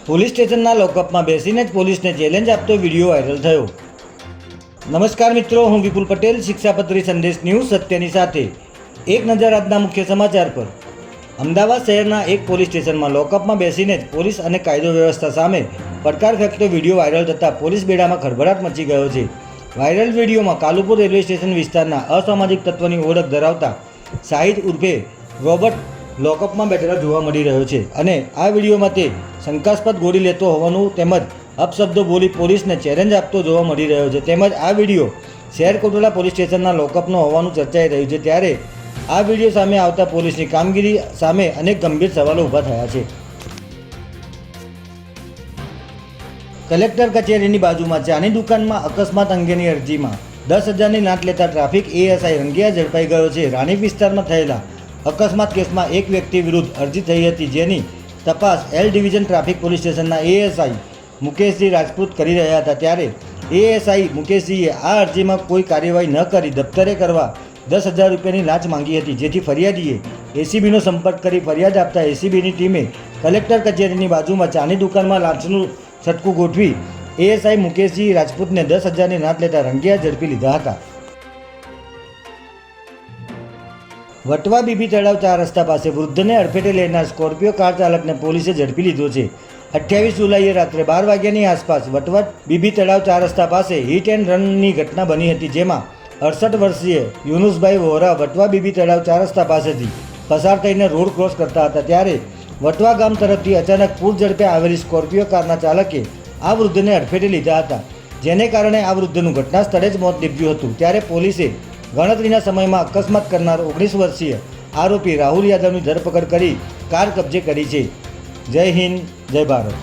Police સ્ટેશનના લોકઅપમાં બેસીને જ પોલીસને ચેલેન્જ આપતો વિડીયો વાયરલ થયો। નમસ્કાર મિત્રો, હું વિપુલ પટેલ, શિક્ષાપત્રી સંદેશ ન્યૂઝ સત્યની સાથે। એક નજર આજના મુખ્ય સમાચાર પર। અમદાવાદ શહેરના એક પોલીસ સ્ટેશનમાં લોકઅપમાં બેસીને જ પોલીસ અને કાયદો વ્યવસ્થા સામે પડકાર ફેંકતો વિડીયો વાયરલ થતાં પોલીસ બેડામાં ખળભળાટ મચી ગયો છે। વાયરલ વિડીયોમાં કાલુપુર રેલવે સ્ટેશન વિસ્તારના અસામાજિક તત્વની ઓળખ ધરાવતા શાહિદ ઉર્ફે રોબર્ટ લોકઅપમાં બેઠેલા જોવા મળી રહ્યો છે અને આ વિડીયોમાં તે શંકાસ્પદ ગોળી લેતો હોવાનું તેમજ અપશબ્દો બોલી પોલીસને ચેલેન્જ આપતો જોવા મળી રહ્યો છે। તેમજ આ વિડીયો શહેર કોટડા પોલીસ સ્ટેશનના લોકઅપનો હોવાનું ચર્ચાઈ રહ્યું છે। ત્યારે આ વિડીયો સામે આવતા પોલીસની કામગીરી સામે અનેક ગંભીર સવાલો ઊભા થયા છે। કલેક્ટર કચેરીની બાજુમાં ચાની દુકાનમાં અકસ્માત અંગેની અરજીમાં 10,000ની લાંચ લેતા ટ્રાફિક એએસઆઈ રંગિયા ઝડપાઈ ગયો છે। રાણી વિસ્તારમાં થયેલા અકસ્માત કેસમાં એક વ્યક્તિ વિરુદ્ધ અરજી થઈ હતી, જેની તપાસ એલ ડિવિઝન ટ્રાફિક પોલીસ સ્ટેશનના એએસઆઈ મુકેશજી રાજપૂત કરી રહ્યા હતા। ત્યારે એએસઆઈ મુકેશજીએ આ અરજીમાં કોઈ કાર્યવાહી ન કરી દફતરે કરવા 10,000 રૂપિયાની લાંચ માંગી હતી, જેથી ફરિયાદીએ એસીબીનો સંપર્ક કરી ફરિયાદ આપતા એસીબીની ટીમે કલેક્ટર કચેરીની બાજુમાં ચાની દુકાનમાં લાંચનું છટકું ગોઠવી એએસઆઈ મુકેશજી રાજપૂતને 10,000ની લાંચ લેતા રંગિયા ઝડપી લીધા હતા। વટવા બીબી તળાવ 4 રસ્તા પાસે વૃદ્ધને અડફેટે લેનાર સ્કોર્પિયો કાર ચાલકને પોલીસે ઝડપી લીધો છે। 28 જુલાઈએ રાત્રે 12 વાગ્યાની આસપાસ વટવા બીબી તળાવ 4 રસ્તા પાસે હિટ એન્ડ રનની ઘટના બની હતી, જેમાં 68 વર્ષીય યુનુસભાઈ વોરા વટવા બીબી તળાવ 4 રસ્તા પાસેથી પસાર થઈને રોડ ક્રોસ કરતા હતા। ત્યારે વટવા ગામ તરફથી અચાનક પૂર ઝડપે આવેલી સ્કોર્પિયો કારના ચાલકે આ વૃદ્ધને અડફેટે લીધા હતા, જેને કારણે આ વૃદ્ધનું ઘટના સ્થળે જ મોત નીપજ્યું હતું। ત્યારે પોલીસે ગણતરીના સમયમાં અકસ્માત કરનાર 19 વર્ષીય આરોપી રાહુલ યાદવની ધરપકડ કરી કાર કબજે કરી છે। જય હિન્દ, જય ભારત।